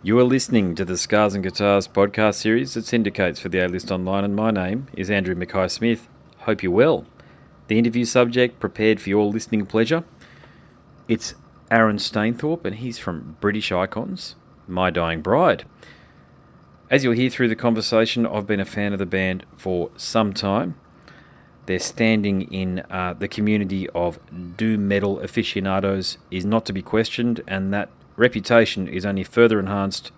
You are listening to the Scars and Guitars podcast series that syndicates for the A-List Online, and my name is Andrew Mackay-Smith. Hope you're well. The interview subject prepared for your listening pleasure. It's Aaron Stainthorpe, and he's from British Icons, My Dying Bride. As you'll hear through the conversation, I've been a fan of the band for some time. Their standing in the community of doom metal aficionados is not to be questioned, and that reputation is only further enhanced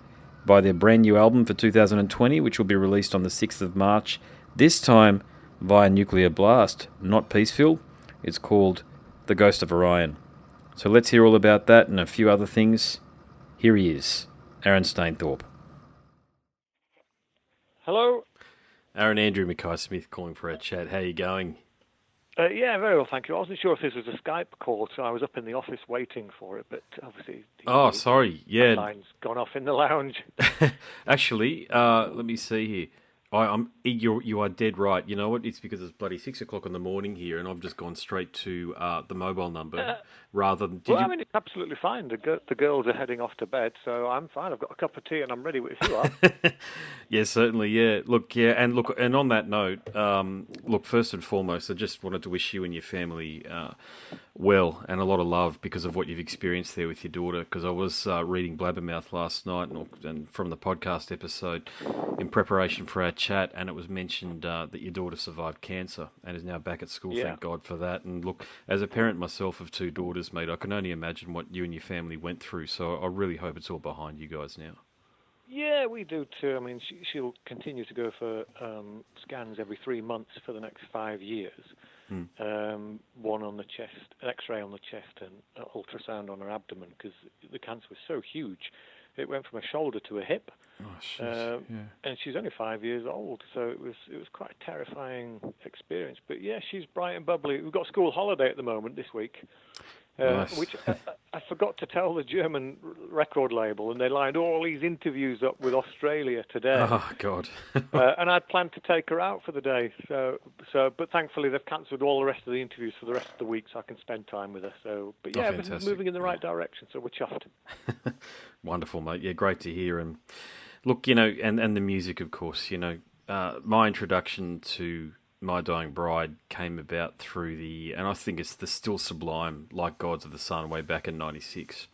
by their brand new album for 2020, which will be released on the 6th of March, this time via Nuclear Blast, not Peaceville. It's called The Ghost of Orion. So let's hear all about that and a few other things. Here he is, Aaron Stainthorpe. Hello. Aaron, Andrew Mackay-Smith calling for a chat. How are you going? Yeah, very well, thank you. I wasn't sure if this was a Skype call, so I was up in the office waiting for it, but obviously... Sorry, yeah. Line's gone off in the lounge. Actually, let me see here. You are dead right. You know what? It's because it's bloody 6 o'clock in the morning here, and I've just gone straight to the mobile number rather than... I mean, it's absolutely fine. The girls are heading off to bed, so I'm fine. I've got a cup of tea, and I'm ready if you are. Yeah, certainly, yeah. And on that note, first and foremost, I just wanted to wish you and your family well and a lot of love because of what you've experienced there with your daughter, because I was reading Blabbermouth last night and from the podcast episode in preparation for our chat, and it was mentioned that your daughter survived cancer and is now back at school. Yeah. Thank God for that. And look, as a parent myself of two daughters, mate, I can only imagine what you and your family went through, so I really hope it's all behind you guys now. Yeah, we do too. I mean, she'll continue to go for scans every 3 months for the next 5 years. One on the chest, an X-ray on the chest, and an ultrasound on her abdomen, because the cancer was so huge. It went from a shoulder to a hip. Yeah. And she's only 5 years old, so it was quite a terrifying experience. But yeah, she's bright and bubbly. We've got school holiday at the moment this week. Nice. Which I forgot to tell the German record label, and they lined all these interviews up with Australia today. Oh, God. And I'd planned to take her out for the day, but thankfully they've cancelled all the rest of the interviews for the rest of the week, so I can spend time with her. But yeah, everything's moving in the right direction, so we're chuffed. Wonderful, mate. Yeah, great to hear. And look, and the music, of course, my introduction to My Dying Bride came about through and I think it's the still sublime Like Gods of the Sun way back in 96.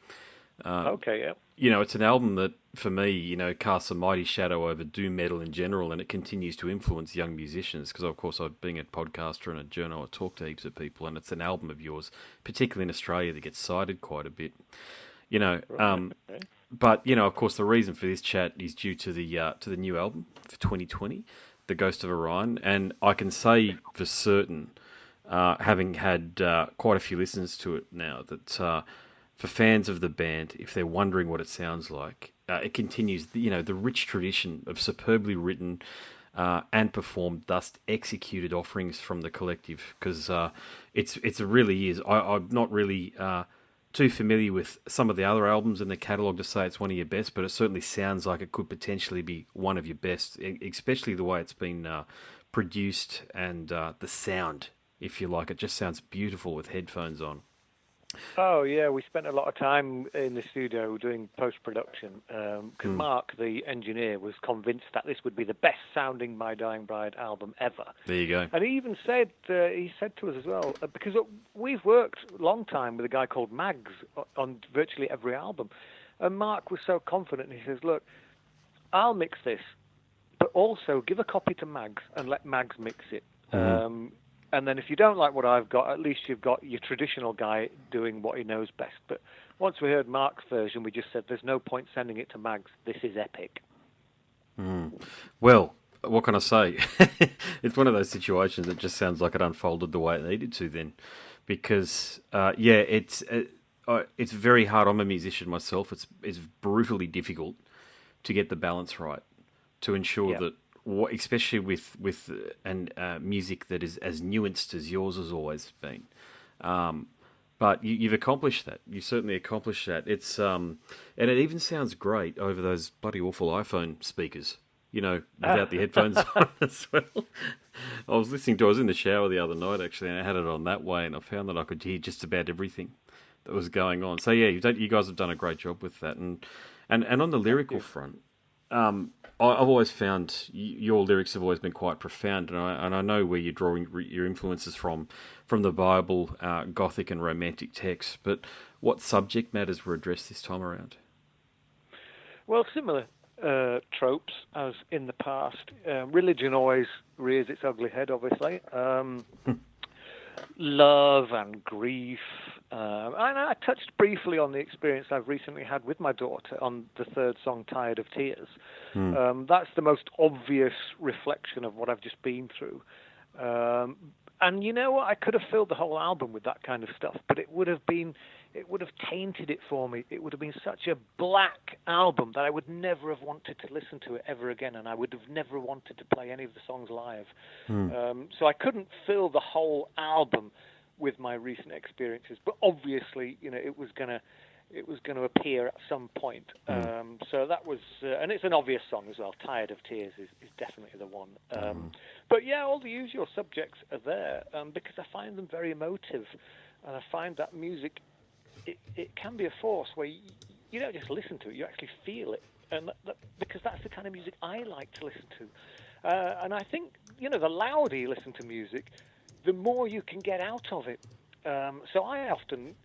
Okay, yeah. It's an album that, for me, casts a mighty shadow over doom metal in general, and it continues to influence young musicians, because, of course, being a podcaster and a journal, I talk to heaps of people, and it's an album of yours, particularly in Australia, that gets cited quite a bit. Okay. But, of course, the reason for this chat is due to the new album for 2020, The Ghost of Orion, and I can say for certain, having had quite a few listens to it now, that for fans of the band, if they're wondering what it sounds like, it continues the rich tradition of superbly written and performed, thus executed offerings from the collective, because it really is. I'm not really too familiar with some of the other albums in the catalogue to say it's one of your best, but it certainly sounds like it could potentially be one of your best, especially the way it's been produced and the sound, if you like. It just sounds beautiful with headphones on. Oh, yeah, we spent a lot of time in the studio doing post-production, because Mark, the engineer, was convinced that this would be the best-sounding My Dying Bride album ever. There you go. And he even said, to us as well, because we've worked a long time with a guy called Mags on virtually every album, and Mark was so confident, he says, look, I'll mix this, but also give a copy to Mags and let Mags mix it. And then if you don't like what I've got, at least you've got your traditional guy doing what he knows best. But once we heard Mark's version, we just said, there's no point sending it to Mags. This is epic. Well, what can I say? It's one of those situations that just sounds like it unfolded the way it needed to then. Because, it's very hard. I'm a musician myself. It's brutally difficult to get the balance right, to ensure that, especially with music that is as nuanced as yours has always been. But you've accomplished that. You certainly accomplished that. It's and it even sounds great over those bloody awful iPhone speakers, without the headphones on as well. I was in the shower the other night, actually, and I had it on that way, and I found that I could hear just about everything that was going on. So, yeah, you guys have done a great job with that. And And on the Thank lyrical you. front, I've always found your lyrics have always been quite profound, and I know where you're drawing your influences from the Bible, Gothic and Romantic texts. But what subject matters were addressed this time around? Well, similar tropes as in the past. Religion always rears its ugly head, obviously. Love and grief. And I touched briefly on the experience I've recently had with my daughter on the third song, Tired of Tears. That's the most obvious reflection of what I've just been through. And you know what? I could have filled the whole album with that kind of stuff, but it would have tainted it for me. It would have been such a black album that I would never have wanted to listen to it ever again, and I would have never wanted to play any of the songs live. So I couldn't fill the whole album with my recent experiences, but obviously, it was gonna appear at some point. So that was, and it's an obvious song as well. Tired of Tears is definitely the one. But yeah, all the usual subjects are there because I find them very emotive, and I find that music, it can be a force where you don't just listen to it, you actually feel it, and because that's the kind of music I like to listen to. And I think, the louder you listen to music, the more you can get out of it. So I often,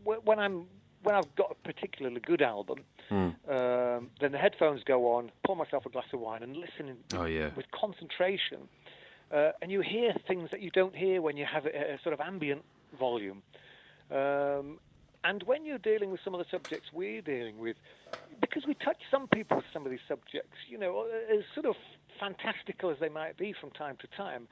when I've got a particularly good album, then the headphones go on, pour myself a glass of wine, and listen with concentration. And you hear things that you don't hear when you have it at a sort of ambient volume. And when you're dealing with some of the subjects we're dealing with, because we touch some people with some of these subjects, as sort of fantastical as they might be from time to time,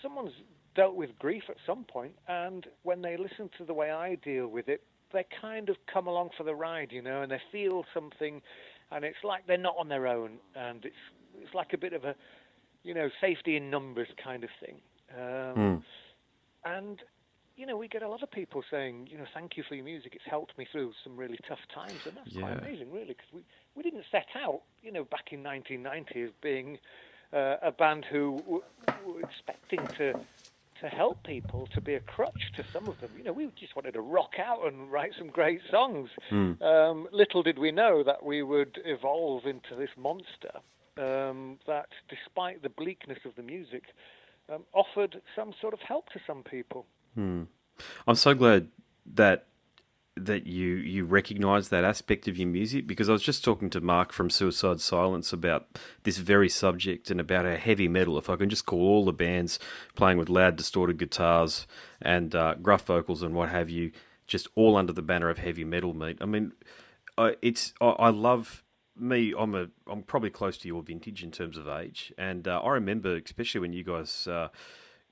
someone's dealt with grief at some point, and when they listen to the way I deal with it, they kind of come along for the ride, and they feel something, and it's like they're not on their own, and it's like a bit of a, safety in numbers kind of thing. And, we get a lot of people saying, thank you for your music, it's helped me through some really tough times, and that's quite amazing, really, because we didn't set out, back in 1990 as being a band who were expecting to help people, to be a crutch to some of them. We just wanted to rock out and write some great songs. Little did we know that we would evolve into this monster that, despite the bleakness of the music, offered some sort of help to some people. I'm so glad that you recognise that aspect of your music, because I was just talking to Mark from Suicide Silence about this very subject and about how heavy metal, if I can just call all the bands playing with loud distorted guitars and gruff vocals and what have you, just all under the banner of heavy metal, mate. I mean, I love me. I'm probably close to your vintage in terms of age, and I remember especially when you guys.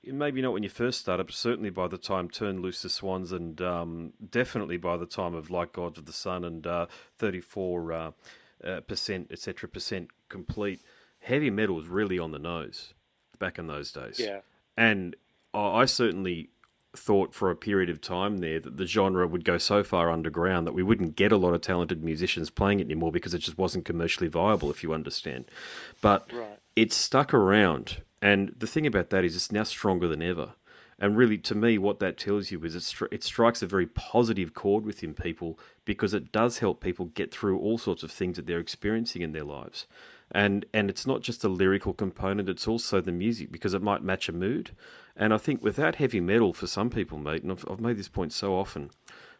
Maybe not when you first started, but certainly by the time Turn Loose the Swans, and definitely by the time of Like Gods of the Sun and 34% etc. percent complete, heavy metal was really on the nose back in those days. Yeah. And I certainly thought for a period of time there that the genre would go so far underground that we wouldn't get a lot of talented musicians playing it anymore because it just wasn't commercially viable, if you understand. But it's stuck around. And the thing about that is it's now stronger than ever. And really, to me, what that tells you is it strikes a very positive chord within people, because it does help people get through all sorts of things that they're experiencing in their lives. And it's not just a lyrical component, it's also the music, because it might match a mood. And I think without heavy metal, for some people, mate, and I've made this point so often,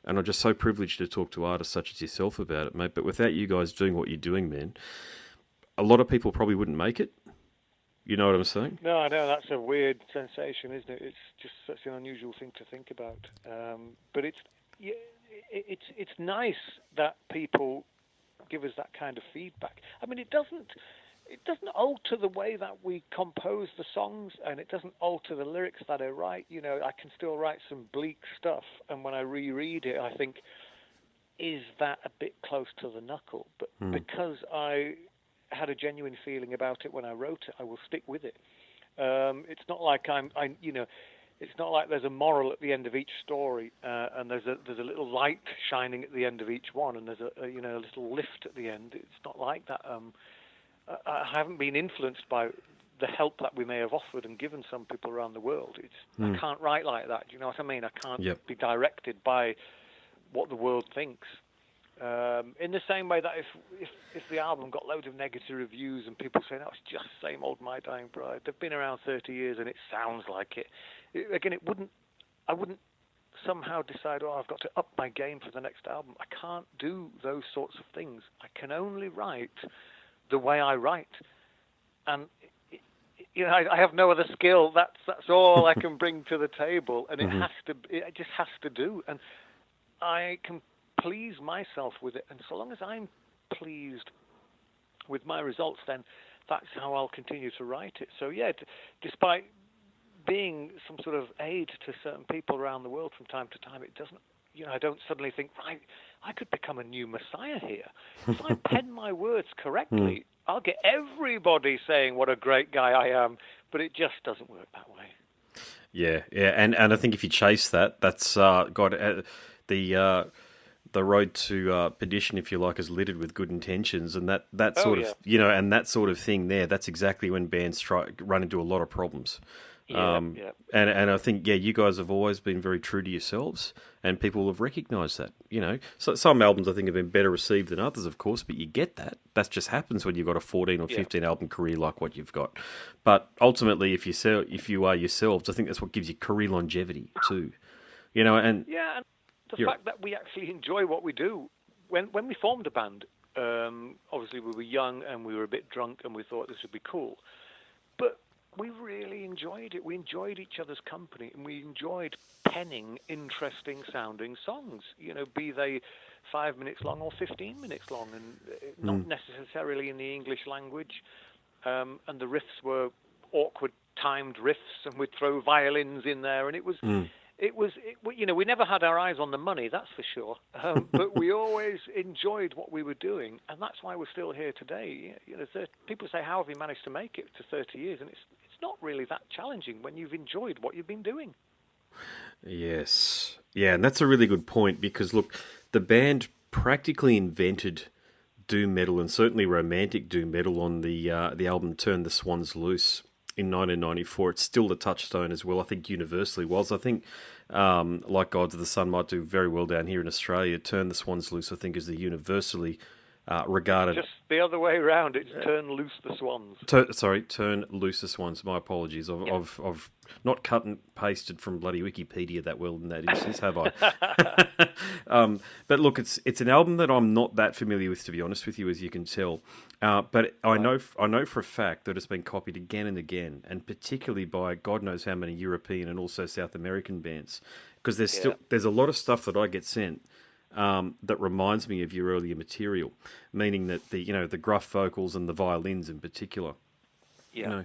and I'm just so privileged to talk to artists such as yourself about it, mate, but without you guys doing what you're doing, man, a lot of people probably wouldn't make it. You know what I'm saying? No, I know, that's a weird sensation, isn't it? It's just such an unusual thing to think about. But it's nice that people give us that kind of feedback. I mean, it doesn't alter the way that we compose the songs, and it doesn't alter the lyrics that I write. I can still write some bleak stuff, and when I reread it, I think, is that a bit close to the knuckle? But because I had a genuine feeling about it when I wrote it, I will stick with it. It's not like it's not like there's a moral at the end of each story, and there's a little light shining at the end of each one, and there's a little lift at the end. It's not like that. I haven't been influenced by the help that we may have offered and given some people around the world. I can't write like that. Do you know what I mean? I can't be directed by what the world thinks. In the same way that if the album got loads of negative reviews and people saying, "Oh, it's just same old My Dying Bride," they've been around 30 years and it sounds like it. Again, I wouldn't somehow decide, "Oh, I've got to up my game for the next album." I can't do those sorts of things. I can only write the way I write, and I have no other skill. That's all I can bring to the table, and it just has to do, and I can please myself with it, and so long as I'm pleased with my results, then that's how I'll continue to write it. So yeah, despite being some sort of aid to certain people around the world from time to time, it doesn't, I don't suddenly think, right, I could become a new messiah here. If I pen my words correctly, I'll get everybody saying what a great guy I am, but it just doesn't work that way. Yeah, and I think if you chase that, that's the road to perdition, if you like, is littered with good intentions, and that sort of and that sort of thing there. That's exactly when bands run into a lot of problems. And I think you guys have always been very true to yourselves, and people have recognised that. So some albums I think have been better received than others, of course, but you get that. That just happens when you've got a 14 or 15 album career like what you've got. But ultimately, if you are yourselves, I think that's what gives you career longevity too. And the fact that we actually enjoy what we do. When we formed a band, obviously we were young and we were a bit drunk and we thought this would be cool. But we really enjoyed it. We enjoyed each other's company and we enjoyed penning interesting sounding songs, be they 5 minutes long or 15 minutes long, and not necessarily in the English language. And the riffs were awkward timed riffs, and we'd throw violins in there, and it was... we never had our eyes on the money, that's for sure. But we always enjoyed what we were doing, and that's why we're still here today. People say, "How have you managed to make it to 30 years?" And it's not really that challenging when you've enjoyed what you've been doing. Yes, yeah, and that's a really good point, because look, the band practically invented doom metal, and certainly romantic doom metal, on the album "Turn the Swans Loose" in 1994. It's still the touchstone as well, I think, universally. Whilst I think, like Gods of the Sun might do very well down here in Australia, Turn the Swans Loose, I think, is the universally regarded... Just the other way around, it's Turn Loose the Swans. Turn Loose the Swans. My apologies. I've not cut and pasted from bloody Wikipedia that well in that instance, have I? But look, it's an album that I'm not that familiar with, to be honest with you, as you can tell. But I know for a fact that it's been copied again and again, and particularly by God knows how many European and also South American bands, because there's a lot of stuff that I get sent that reminds me of your earlier material, meaning that the gruff vocals and the violins in particular. You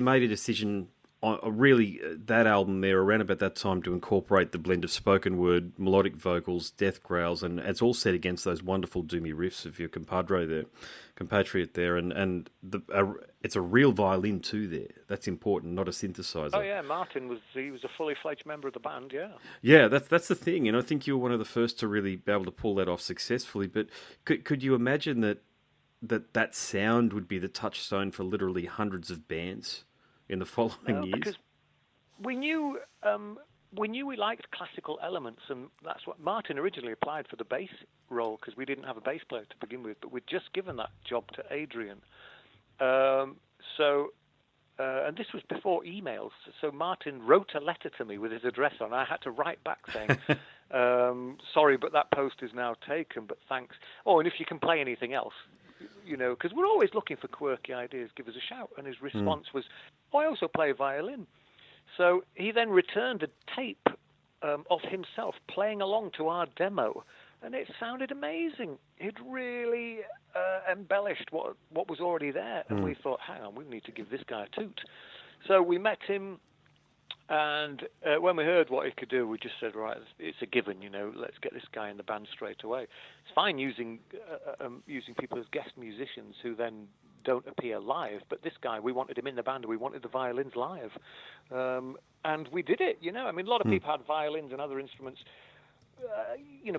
made a decision on really that album there around about that time to incorporate the blend of spoken word, melodic vocals, death growls, and it's all set against those wonderful doomy riffs of your compatriot there, and it's a real violin too there. That's important, not a synthesizer. Oh yeah, Martin was a fully fledged member of the band. Yeah, that's the thing, and I think you were one of the first to really be able to pull that off successfully. But could you imagine that sound would be the touchstone for literally hundreds of bands in the following years? Because we knew we liked classical elements, and that's what Martin originally applied for the bass role, because we didn't have a bass player to begin with, but we'd just given that job to Adrian. And this was before emails, so Martin wrote a letter to me with his address on. I had to write back saying, sorry, but that post is now taken, but thanks. Oh, and if you can play anything else, because we're always looking for quirky ideas, give us a shout. And his response was, "Oh, I also play violin." So he then returned a tape of himself playing along to our demo, and it sounded amazing. He'd really embellished what was already there, and we thought, hang on, we need to give this guy a toot. So we met him, and when we heard what he could do, we just said, right, it's a given, let's get this guy in the band straight away. It's fine using people as guest musicians who then don't appear live, but this guy, we wanted him in the band, and we wanted the violins live. And we did it, a lot of people had violins and other instruments,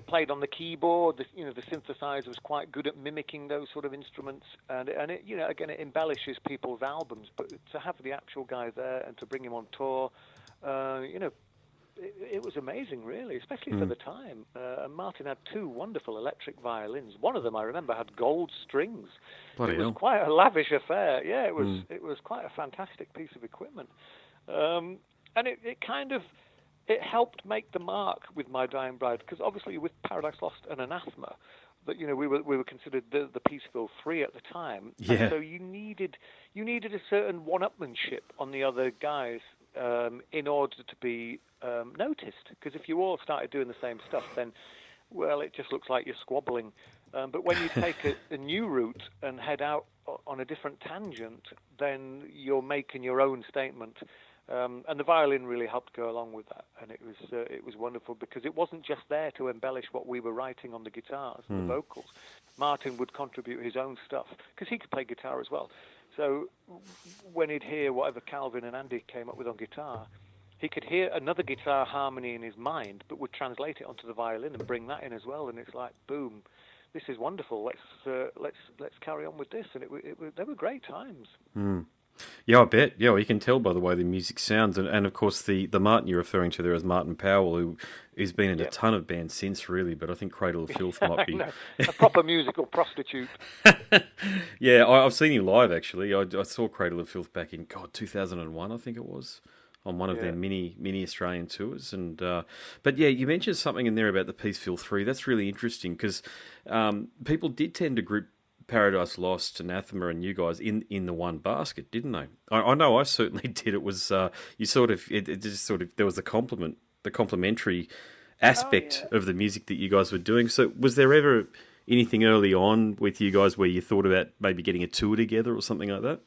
played on the keyboard. The synthesizer was quite good at mimicking those sort of instruments, and it, again, it embellishes people's albums. But to have the actual guy there and to bring him on tour, it was amazing, really, especially for the time. And Martin had two wonderful electric violins. One of them, I remember, had gold strings. Bloody It was hell. quite a lavish affair. Yeah, it was quite a fantastic piece of equipment. And it kind of it helped make the mark with My Dying Bride, because obviously with Paradise Lost and Anathema, that we were considered the Peaceville Three at the time. Yeah. And so you needed a certain one-upmanship on the other guys in order to be noticed. Because if you all started doing the same stuff, then well, it just looks like you're squabbling. But when you take a new route and head out on a different tangent, then you're making your own statement. And the violin really helped go along with that, and it was wonderful, because it wasn't just there to embellish what we were writing on the guitars and the vocals. Martin would contribute his own stuff, because he could play guitar as well. So when he'd hear whatever Calvin and Andy came up with on guitar, he could hear another guitar harmony in his mind, but would translate it onto the violin and bring that in as well. And it's like, boom, this is wonderful. Let's carry on with this. And they were great times. Yeah, I bet. Yeah, well, you can tell by the way the music sounds. And of course, the Martin you're referring to there is Martin Powell, who's been in a ton of bands since, really. But I think Cradle of Filth might be... a proper musical prostitute. Yeah, I've seen him live, actually. I saw Cradle of Filth back in, 2001, I think it was, on one of their mini Australian tours. And but yeah, you mentioned something in there about the Peaceville 3. That's really interesting, because people did tend to group Paradise Lost, Anathema, and you guys in the one basket, didn't they? I know I certainly did. It was you sort of it just sort of there was the complementary aspect of the music that you guys were doing. So was there ever anything early on with you guys where you thought about maybe getting a tour together or something like that?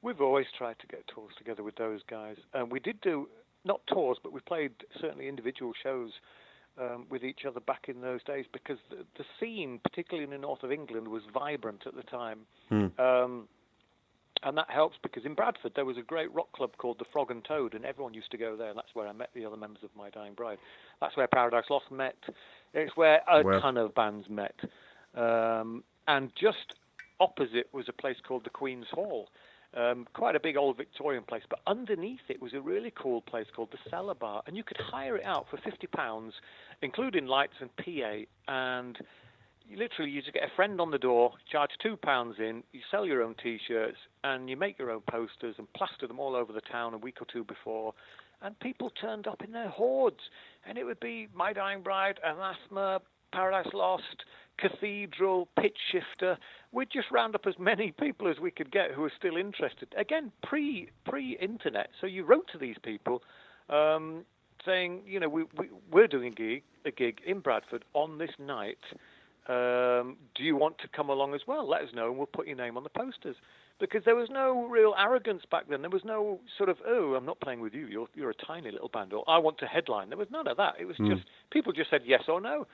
We've always tried to get tours together with those guys. We did do, not tours, but we played certainly individual shows with each other back in those days, because the scene, particularly in the north of England, was vibrant at the time. And that helps, because in Bradford there was a great rock club called the Frog and Toad, and everyone used to go there, and that's where I met the other members of My Dying Bride. That's where Paradise Lost met. It's where a ton of bands met. And just opposite was a place called the Queen's Hall. Quite a big old Victorian place, but underneath it was a really cool place called the Cellar Bar, and you could hire it out for £50, including lights and PA, and you just get a friend on the door, charge £2 in, you sell your own T-shirts, and you make your own posters and plaster them all over the town a week or two before, and people turned up in their hordes, and it would be My Dying Bride, Anathema, Paradise Lost, Cathedral, Pitch Shifter. We'd just round up as many people as we could get who were still interested. Again, pre-internet. So you wrote to these people saying, we're doing a gig in Bradford on this night. Do you want to come along as well? Let us know and we'll put your name on the posters. Because there was no real arrogance back then. There was no sort of, oh, I'm not playing with you. You're a tiny little band. Or I want to headline. There was none of that. It was just, people just said yes or no.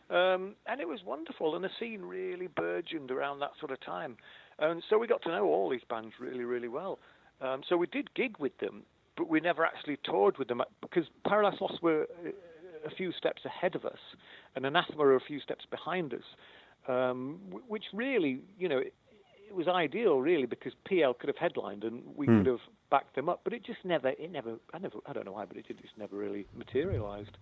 And it was wonderful, and the scene really burgeoned around that sort of time. And so we got to know all these bands really, really well. So we did gig with them, but we never actually toured with them, because Paradise Lost were a few steps ahead of us, and Anathema were a few steps behind us, which really, it was ideal, really, because PL could have headlined and we could have backed them up. But it just never, I don't know why, but it just never really materialised.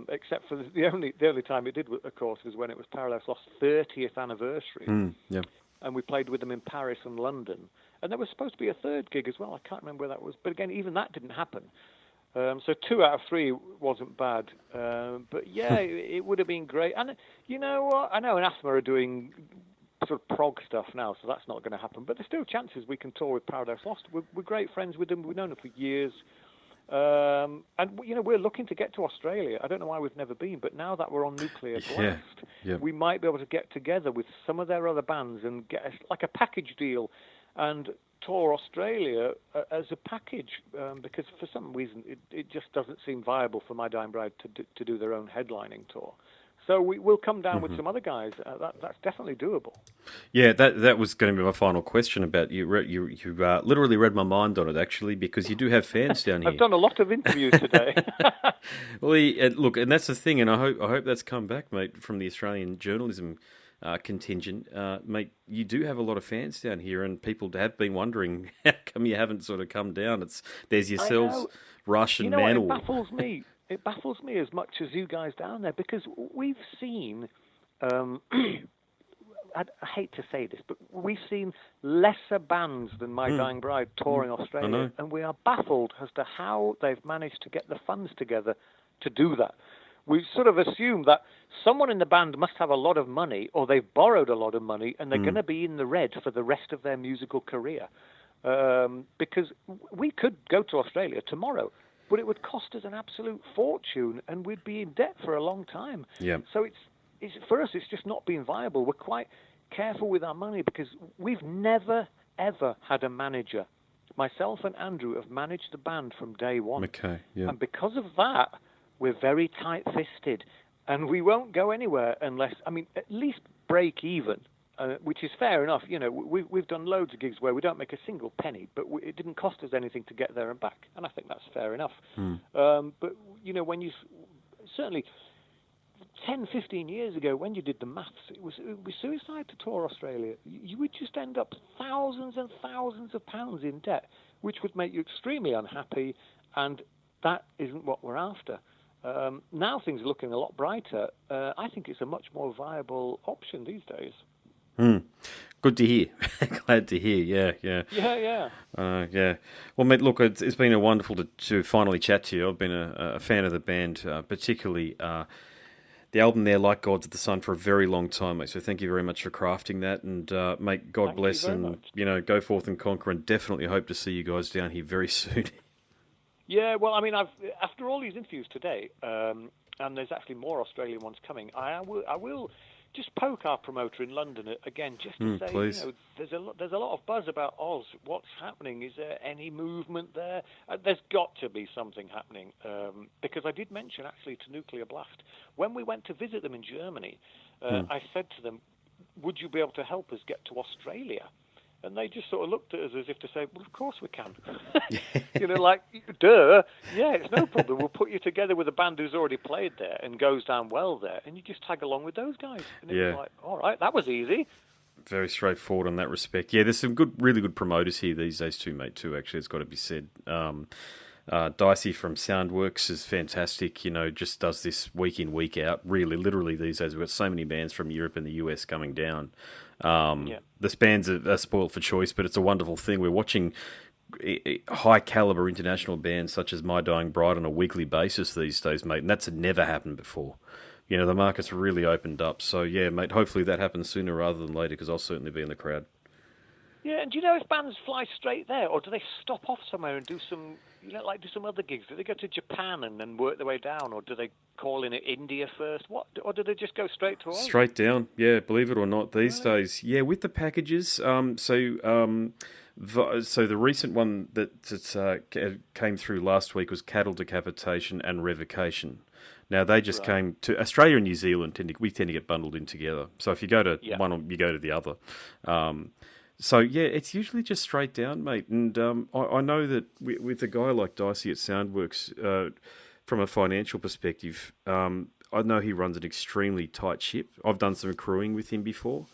Except for the only time it did, of course, was when it was Paradise Lost's 30th anniversary. And we played with them in Paris and London. And there was supposed to be a third gig as well. I can't remember where that was. But again, even that didn't happen. So 2 out of 3 wasn't bad. But yeah, it would have been great. And you know what? I know Anathema are doing sort of prog stuff now, so that's not going to happen. But there's still chances we can tour with Paradise Lost. We're great friends with them. We've known them for years. And we're looking to get to Australia. I don't know why we've never been, but now that we're on Nuclear Blast, we might be able to get together with some of their other bands and get like a package deal and tour Australia as a package, because for some reason it just doesn't seem viable for My Dying Bride to do their own headlining tour. So we'll come down with some other guys. That's definitely doable. Yeah, that was going to be my final question about you. You literally read my mind on it, actually, because you do have fans down here. I've done a lot of interviews today. Well, look, and that's the thing, and I hope that's come back, mate, from the Australian journalism contingent. Mate, you do have a lot of fans down here, and people have been wondering how come you haven't sort of come down. There's I yourselves, know. Rush You and know what? It Manowar. baffles me. It baffles me as much as you guys down there because we've seen. I hate to say this, but we've seen lesser bands than My Dying Bride touring Australia, and we are baffled as to how they've managed to get the funds together to do that. We sort of assume that someone in the band must have a lot of money, or they've borrowed a lot of money, and they're going to be in the red for the rest of their musical career. Because we could go to Australia tomorrow, but it would cost us an absolute fortune, and we'd be in debt for a long time. Yeah. So it's for us, it's just not been viable. We're quite careful with our money because we've never, ever had a manager. Myself and Andrew have managed the band from day one. Okay, yeah. And because of that, we're very tight-fisted. And we won't go anywhere unless, at least break even, which is fair enough. You know, we've done loads of gigs where we don't make a single penny, but it didn't cost us anything to get there and back. And I think that's fair enough. But, you know, when you certainly 10, 15 years ago, when you did the maths, it was suicide to tour Australia. You would just end up thousands and thousands of pounds in debt, which would make you extremely unhappy, and that isn't what we're after. Now things are looking a lot brighter. I think it's a much more viable option these days. Good to hear. Glad to hear. Yeah. Yeah. Well, mate, look, it's been a wonderful to finally chat to you. I've been a fan of the band, particularly the album there, Like Gods of the Sun, for a very long time, mate. So thank you very much for crafting that. And, mate, God bless, and, you know, go forth and conquer, and definitely hope to see you guys down here very soon. Yeah, well, I've after all these interviews today, and there's actually more Australian ones coming, I will just poke our promoter in London again, just to say, please. You know, there's a lot of buzz about Oz. What's happening? Is there any movement there? There's got to be something happening, because I did mention actually to Nuclear Blast when we went to visit them in Germany. I said to them, "Would you be able to help us get to Australia?" And they just sort of looked at us as if to say, well, of course we can. You know, like, duh, yeah, it's no problem. We'll put you together with a band who's already played there and goes down well there, and you just tag along with those guys. And it was like, all right, that was easy. Very straightforward in that respect. Yeah, there's some really good promoters here these days too, mate, too, actually, it's got to be said. Dicey from Soundworks is fantastic, you know, just does this week in, week out. Really, literally these days, we've got so many bands from Europe and the US coming down. The bands are spoiled for choice, but it's a wonderful thing. We're watching high caliber international bands such as My Dying Bride on a weekly basis these days, mate, and that's never happened before. You know, the market's really opened up. So, yeah, mate, hopefully that happens sooner rather than later, because I'll certainly be in the crowd. Yeah, and do you know if bands fly straight there, or do they stop off somewhere and do some, you know, like do some other gigs? Do they go to Japan and then work their way down, or do they call in at India first? Or do they just go straight to Oz? Straight down, yeah, believe it or not, these days. Yeah, with the packages, so the recent one that came through last week was Cattle Decapitation and Revocation. Now, they just came to Australia and New Zealand. We tend to get bundled in together. So if you go to one, you go to the other. So, yeah, it's usually just straight down, mate. And I know that with a guy like Dicey at Soundworks, from a financial perspective, I know he runs an extremely tight ship. I've done some crewing with him before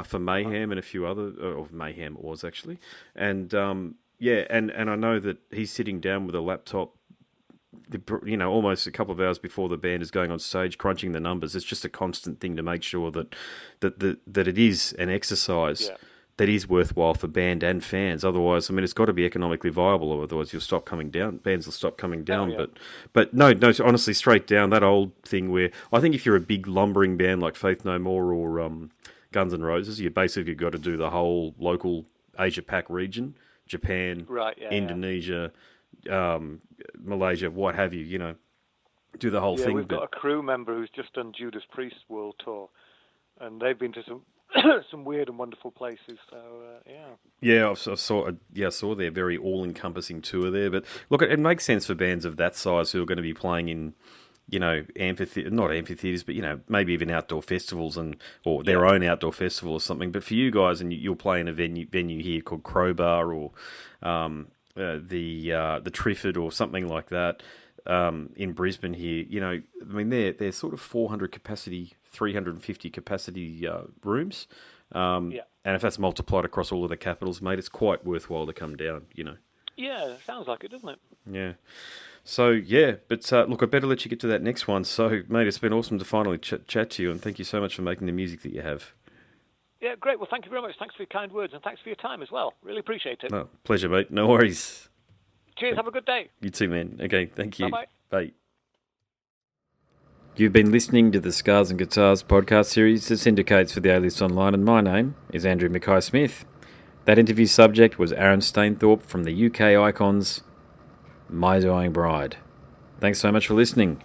for Mayhem and a few other, or Mayhem Oars, actually. And, and I know that he's sitting down with a laptop, you know, almost a couple of hours before the band is going on stage, crunching the numbers. It's just a constant thing to make sure that it is an exercise that is worthwhile for band and fans. Otherwise, I mean, it's got to be economically viable, or otherwise you'll stop coming down. Bands will stop coming down. But no, honestly, straight down, that old thing where I think if you're a big lumbering band like Faith No More or Guns N' Roses, you basically got to do the whole local Asia-Pac region, Japan, Indonesia, Malaysia, what have you, you know, do the whole thing. We've got a crew member who's just done Judas Priest's world tour, and they've been to some weird and wonderful places. So I saw their very all-encompassing tour there. But look, it makes sense for bands of that size who are going to be playing in, you know, not amphitheaters, but, you know, maybe even outdoor festivals or their own outdoor festival or something. But for you guys, and you'll play in a venue here called Crowbar or the Triffid or something like that. in Brisbane here, I mean, they're sort of 400 capacity, 350 capacity rooms. And if that's multiplied across all of the capitals, mate, it's quite worthwhile to come down, Yeah, sounds like it, doesn't it? Yeah. So, yeah, but look, I better let you get to that next one. So, mate, it's been awesome to finally chat to you, and thank you so much for making the music that you have. Yeah, great. Well, thank you very much. Thanks for your kind words, and thanks for your time as well. Really appreciate it. Oh, pleasure, mate. No worries. Cheers. Have a good day. You too, man. Okay, thank you. Bye-bye. Bye. You've been listening to the Scars and Guitars podcast series that syndicates for the A-List Online, and my name is Andrew Mackay-Smith. That interview subject was Aaron Stainthorpe from the UK Icons, My Dying Bride. Thanks so much for listening.